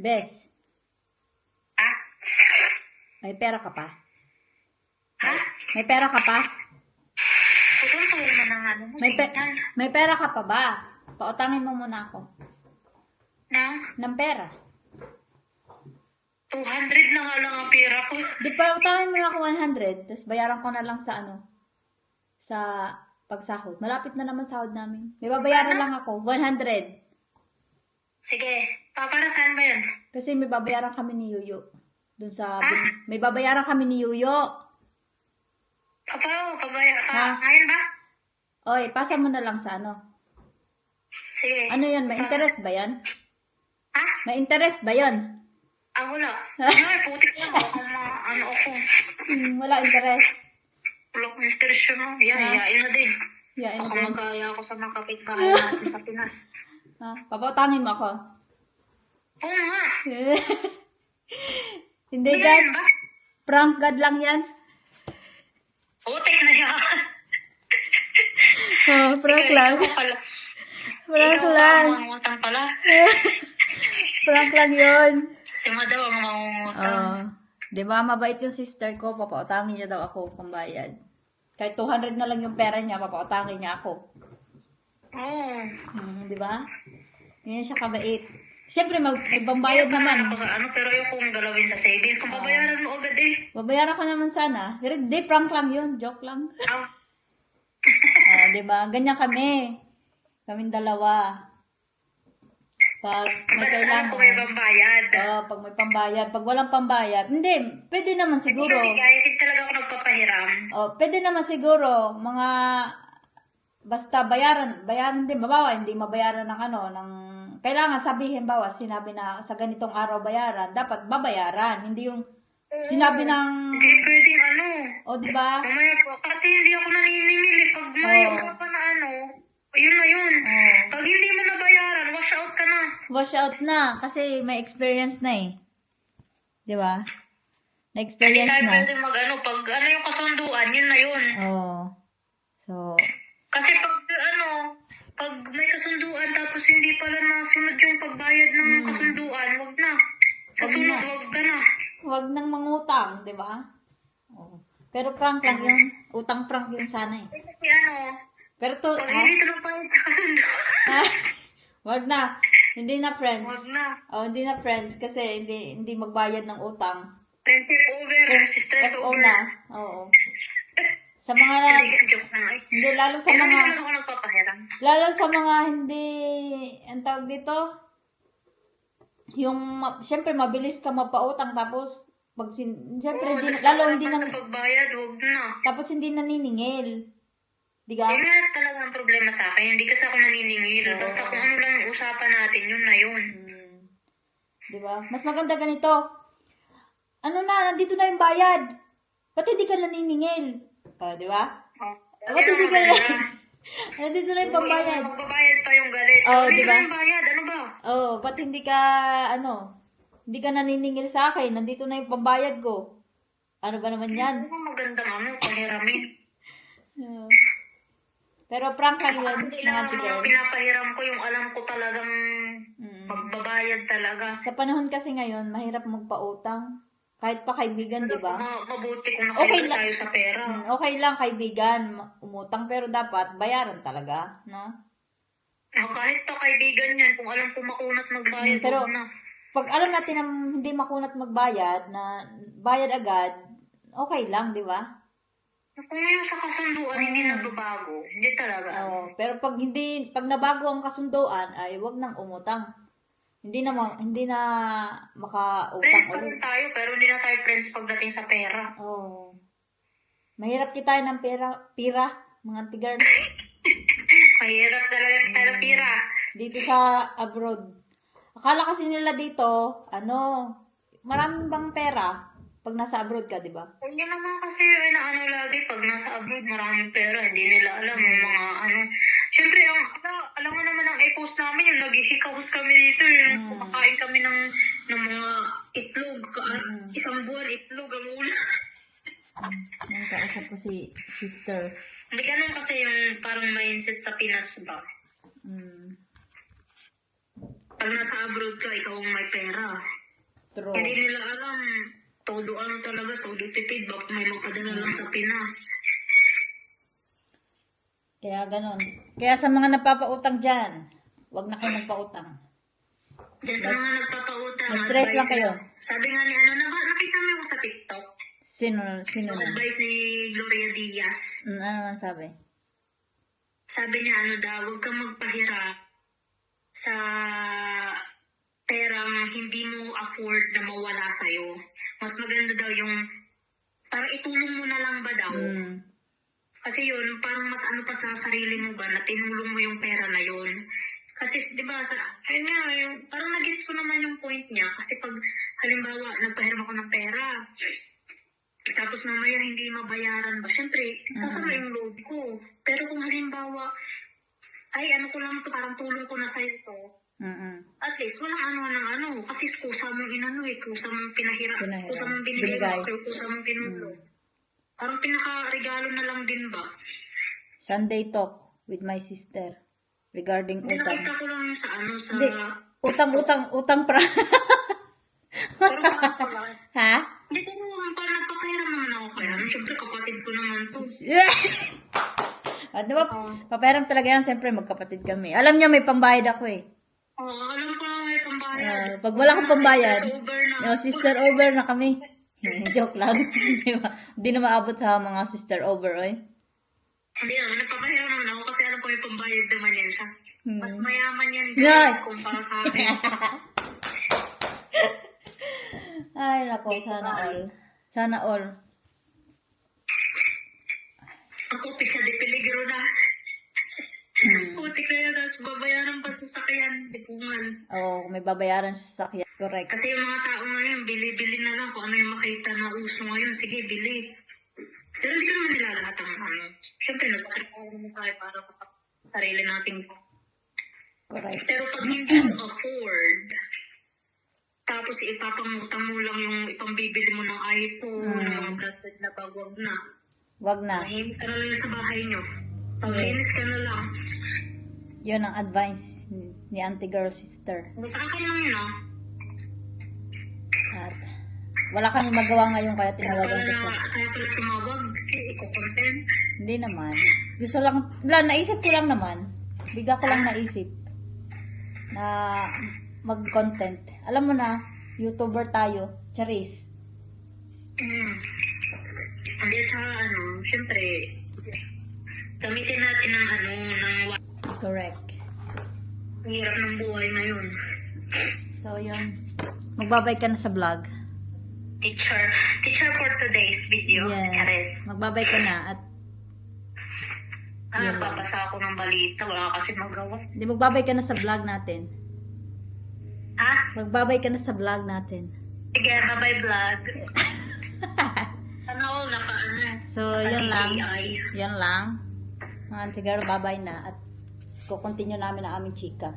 Bes, Ah? may pera ka pa? Ha? May pera ka pa? Putol ko naman ang ano mo, May, signal. may pera ka pa ba? Pautangin mo muna ako. Na? Ng pera. 200 na nga lang ang pera ko. Di pa, utangin mo na ako 100, tapos bayaran ko na lang sa sa pagsahod. Malapit na naman sahod namin. May babayaran lang ako, 100. Sige, para saan ba yun? Kasi may babayaran kami ni Yuyo. Doon sa, may babayaran kami ni Yuyo. Pabaya ka. Ha? Ngayon ba? Oy, pasa mo na lang sa Sige. Ano yan? May interest ba yan? Ha? May interest ba yan? Wala. Ay, putik na ako. Ano ako. Wala interest. Wala akong interest yun. Yayain na din. Yeah, Ako din. magkaya ako sa mga kapitbahay natin sa Pinas. Papautangin mo ako. Oo nga. Hindi, Ano God. yan ba? Prank God lang yan. Putik na yan. Prank lang. Ikaw pala. Prank Ikaw lang. ang mangungutang pala. Prank lang yun. Si Madaw ang mangungutang. Di ba, mabait yung sister ko. Papautangin niya daw ako pambayad. Kahit 200 na lang yung pera niya, papautangin niya ako. Oo. Di ba? Ganyan siya kabait. Siyempre, may pambayad naman. Ako sa pero ayoko kong galawin sa savings. Kung babayaran mo agad eh. Babayaran ka naman sana. Pero di, prank lang yun. Joke lang. Ah, Di ba? Ganyan kami. Kaming dalawa. Pag may basta kailangan. kung may pambayad. Pag may pambayad. Pag walang pambayad. Hindi, pwede naman siguro. Kasi guys, hindi talaga ako nagpapahiram. Pwede naman siguro. Mga, basta bayaran din. Babawa, hindi mabayaran ng kailangan sabihin, sinabi na sa ganitong araw bayaran, dapat babayaran. Hindi yung sinabi ng... Hindi pwedeng di ba? Mamaya po, kasi hindi ako naniningil eh. Pag may usapan na yun na yun. Pag hindi mo nabayaran, wash out ka na. Wash out na. Kasi may experience na eh. Di ba? Na-experience Hindi tayo na. pwedeng pag yung kasunduan, yun na yun. So, Kasi pag may kasunduan tapos hindi pala nasunod yung pagbayad ng kasunduan, wag na. Sa sunod, wag ka na. wag nang mangutang, di ba? Pero prank lang yun. Utang prank yun sana eh. Kasi Pero pag hindi tulong pa yung kasunduan, wag na. Hindi na friends. wag na. Hindi na friends kasi hindi magbayad ng utang. Friendship over, sisters FO over. na. Oo. Sa mga Joke na nga eh. hindi lalo sa Pero hindi mga talaga ako nagpapahiram. lalo sa mga hindi ang tawag dito yung syempre mabilis ka magpautang tapos pag syempre hindi lalo hindi na na sa pagbayad, wag na. tapos hindi naniningil. Di ba? Yun nga talaga ang problema sa akin. Hindi kasi ako naniningil. Basta kung ano lang yung usapan natin, yun na yun. Di ba? Mas maganda ganito. Nandito na yung bayad. Ba't hindi ka naniningil? Di ba? Ba't hindi ka nandito na yung pambayad? Magbabayad pa yung galit. Di ba? Yung bayad, ano ba? Ba't hindi ka, hindi ka naniningil sa akin? Nandito na yung pambayad ko. Ano ba naman yan? Ano magandang pahiramin? Pero prank lang yun, Hindi mga lang tigil. pinapahiram ko yung alam ko talagang magbabayad talaga. Sa panahon kasi ngayon, mahirap magpautang. Kahit pa kaibigan, di ba? Mabuti kung Okay tayo sa pera. Okay lang kaibigan, umutang, pero dapat bayaran talaga, no? Kahit pa kaibigan yan, kung alam ko makunat magbayad, pero wag na. pag alam natin na hindi makunat magbayad, na bayad agad, okay lang, di ba? Kung yung sa kasunduan, hindi nagbabago. Hindi talaga. Pero pag nabago ang kasunduan, ay wag nang umutang. Hindi na makautang Friends pa ulit. rin tayo, pero hindi na tayo friends pagdating sa pera. Mahirap kita ng pira, mga tigar. Mahirap talaga tayo pera. Dito sa abroad. Akala kasi nila dito, maraming bang pera pag nasa abroad ka, di ba? Yun naman kasi lagi, pag nasa abroad, maraming pera. Hindi nila alam yung mga Siyempre, alam mo naman ang i-post namin, yung nag-hikaws kami dito, yung kumakain kami ng mga itlog. Isang buwan itlog ang ulam. Nang kausap ko si sister. May ganun kasi yung parang mindset sa Pinas ba? pag nasa abroad ka, ikaw ang may pera. True. Hindi nila alam, todo ano talaga, todo tipid, baka may mapadala lang sa Pinas. Kaya ganon. Kaya sa mga napapautang dyan, wag na kayo magpautang. Diyan sa mga nagpapautang, ma-stress lang kayo. Sabi nga ni nakita mo ako sa TikTok, Sino yung na? advice ni Gloria Diaz. Ano naman sabi? Sabi niya, huwag kang magpahirap sa perang hindi mo afford na mawala sa'yo. Mas maganda daw yung, parang itulong mo na lang ba daw? Kasi yun, parang mas ano pa sa sarili mo ba, na tinulong mo yung pera na yun. Kasi, di ba, ayun nga, parang nag-gets ko naman yung point niya. Kasi pag, halimbawa, nagpahiram ako ng pera, tapos mamaya hindi mabayaran ba, syempre, sasama yung load ko. Pero kung halimbawa, ay, ano ko lang to, parang tulong ko na sa'yo to. At least, walang ano, kasi kusa mong kusa mong pinahirap, kusa mong binigay mo, kusa mong tinulong. Parang pinaka-regalo na lang din ba? Sunday talk with my sister regarding Hindi, utang. nakita ko lang yung sa Hindi, utang pra. Pero parang pala. Ha? Hindi, pero parang nagpapahiram naman ako kaya. Siyempre, kapatid ko naman to. Di ba, papahiram talaga yan, siyempre magkapatid kami. Alam niya may pambayad ako eh. Oo, alam ko na may pambayad. Pag wala akong pambayad, Sisters over na. sister over na kami. Joke lang. Hindi na maabot sa mga sister over, oy. Hindi naman, nagpapahiram naman ako kasi alam ko may pambayad naman yan siya. Mas mayaman yan Yes. guys, kumpara sa akin. Ay, nako, sana all. Sana all. Ako, pizza de peligro na. Putik na yan, tapos babayaran pa sa sakyan, dipungan. Oo, may babayaran sa sakyan. Correct. Kasi yung mga tao ngayon, bili-bili na lang kung ano yung makita na uso ngayon. Sige, bili. Pero hindi ko naman nila lahat ang ano. Siyempre, nagpapahiram naman tayo para sarili natin. Correct. Pero pag hindi mo afford, tapos ipapangutang mo lang yung ipambibili mo ng iPhone, mga branded na bag, wag na. Wag na. Mahimik ka na lang sa bahay nyo. Paglinis ka na lang. Yun ang advice ni Auntie Girl Sister. Sa akin lang yun, At wala kami magawa ngayon kaya tinawagan ko siya. Kaya pala tumawag, iko-content. Hindi naman. Gusto lang, naisip ko lang naman. Bigla ko lang naisip na mag-content. Alam mo na, YouTuber tayo. Charis. Hindi, at saka syempre, gamitin natin ng Correct. hirap ng buhay ngayon. So, yun. Magbabay ka na sa vlog. Teacher for today's video. Yes. Magbabay ka na at yun lang. Papasa ako ng balita. Wala kasi magawa. Hindi, magbabay ka na sa vlog natin. Ha? Magbabay ka na sa vlog natin. Sige, bye-bye vlog. Sana all nakaano. So, yun lang. Yun lang. Mga Auntie Girl, bye-bye na. At kukontinue namin ang aming chika.